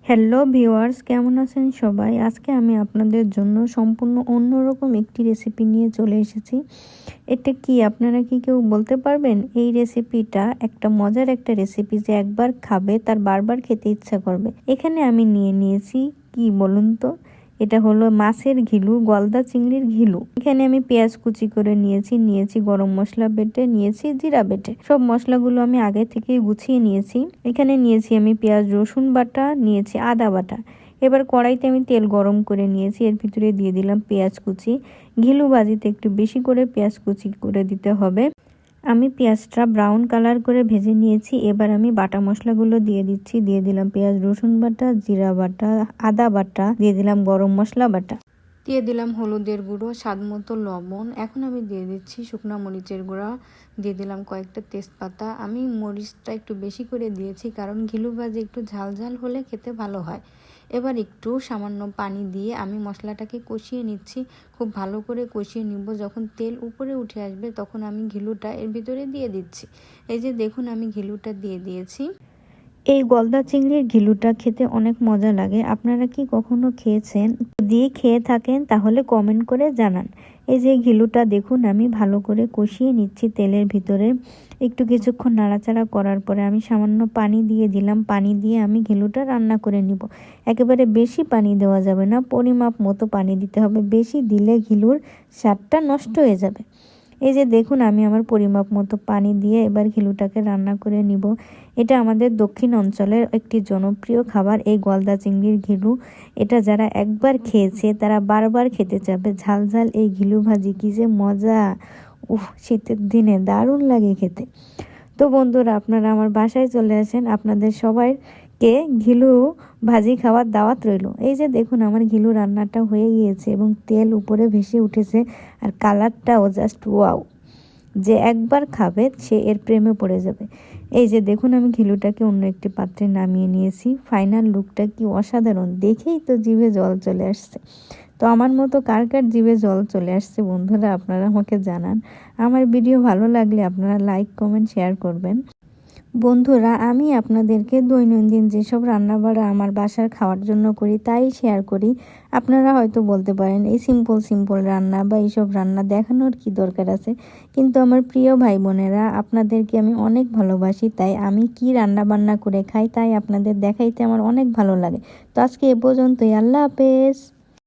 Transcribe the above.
Hello viewers, কেমন আছেন সবাই? আজকে আমি আপনাদের জন্য সম্পূর্ণ অন্যরকম একটি রেসিপি নিয়ে চলে এসেছি। এটা কি আপনারা কি কেউ বলতে পারবেন? এই রেসিপিটা একটা মজার একটা রেসিপি, যে একবার খাবে তার বারবার খেতে ইচ্ছা করবে। এখানে আমি নিয়েছি কি বলুন তো, এটা হলো মাছের ঘিলু, গলদা চিংড়ির ঘিলু। এখানে আমি পেঁয়াজ কুচি করে নিয়েছি গরম মশলা বেটে নিয়েছি, জিরা বেটে। সব মশলাগুলো আমি আগে থেকেই গুছিয়ে নিয়েছি। এখানে নিয়েছি আমি পেঁয়াজ রসুন বাটা, নিয়েছি আদা বাটা। এবার কড়াইতে আমি তেল গরম করে নিয়েছি, এর ভিতরে দিয়ে দিলাম পেঁয়াজ কুচি। ঘিলু ভাজিতে একটু বেশি করে পেঁয়াজ কুচি করে দিতে হবে। আমি পেঁয়াজটা ব্রাউন কালার করে ভেজে নিয়েছি। এবার আমি বাটা মশলাগুলো দিয়ে দিচ্ছি। দিয়ে দিলাম পেঁয়াজ রসুন বাটা, জিরা বাটা, আদা বাটা, দিয়ে দিলাম গরম মশলা বাটা, দিয়ে দিলাম হলুদের গুঁড়ো, স্বাদ মতো লবণ। এখন আমি দিয়ে দিচ্ছি শুকনা মরিচের গুঁড়া, দিয়ে দিলাম কয়েকটা তেজপাতা। আমি মরিচটা একটু বেশি করে দিয়েছি, কারণ ঘিলু ভাজি একটু ঝাল ঝাল হলে খেতে ভালো হয়। এবার একটু সামান্য পানি দিয়ে আমি মশলাটাকে কষিয়ে নিচ্ছি। খুব ভালো করে কষিয়ে নিব। যখন তেল উপরে উঠে আসবে তখন আমি ঘিলুটা এর ভিতরে দিয়ে দিচ্ছি। এই যে দেখুন, আমি ঘিলুটা দিয়ে দিয়েছি। এই গলদা চিংড়ির ঘিলুটা খেতে অনেক মজা লাগে। আপনারা কি কখনো খেয়েছেন? যদি খেয়ে থাকেন তাহলে কমেন্ট করে জানান। এই যে ঘিলুটা দেখুন, আমি ভালো করে কষিয়ে নিচ্ছি তেলের ভিতরে। একটু কিছুক্ষণ নাড়াচাড়া করার পরে আমি সামান্য পানি দিয়ে দিলাম। পানি দিয়ে আমি ঘিলুটা রান্না করে নিব। একেবারে বেশি পানি দেওয়া যাবে না, পরিমাপ মতো পানি দিতে হবে। বেশি দিলে ঘিলুর স্বাদটা নষ্ট হয়ে যাবে। এই যে দেখুন, আমি আমার পরিমাপ মতো পানি দিয়ে এবার ঘিলুটাকে রান্না করে নিব। এটা আমাদের দক্ষিণ অঞ্চলের একটি জনপ্রিয় খাবার, এই গলদা চিংড়ির ঘিলু। এটা যারা একবার খেয়েছে তারা বারবার খেতে চাবে। ঝাল ঝাল এই ঘিলু ভাজি কি যে মজা! শীতের দিনে দারুণ লাগে খেতে। তো বন্ধুরা, আপনারা আমার বাসায় চলে আসেন, আপনাদের সবাইকে ঘিলু ভাজি খাওয়ার দাওয়াত রইল। এই যে দেখুন, আমার ঘিলু রান্নাটা হয়ে গিয়েছে এবং তেল উপরে ভেসে উঠেছে, আর কালারটাও জাস্ট ওয়াও! যে একবার খাবে সে এর প্রেমে পড়ে যাবে। এই যে দেখুন, আমি ঘিলুটাকে অন্য একটি পাত্রে নামিয়ে নিয়েছি। ফাইনাল লুকটা কি অসাধারণ! দেখেই তো জিভে জল চলে আসছে। তো আমার মতো কার কার জিভে জল চলে আসছে বন্ধুরা, আপনারা আমাকে জানান। আমার ভিডিও ভালো লাগলে আপনারা লাইক, কমেন্ট, শেয়ার করবেন। বন্ধুরা, আমি আপনাদেরকে দৈনন্দিন যেসব রান্নাবাড়া আমার বাসার খাওয়ার জন্য করি তাই শেয়ার করি। আপনারা হয়তো বলতে পারেন, এই সিম্পল রান্না বা এইসব রান্না দেখানোর কি দরকার আছে? কিন্তু আমার প্রিয় ভাই বোনেরা, আপনাদেরকে আমি অনেক ভালোবাসি, তাই আমি কি রান্না বান্না করে খাই তাই আপনাদের দেখাইতে আমার অনেক ভালো লাগে। তো আজকে এ পর্যন্তই। আল্লাহ হাফেজ।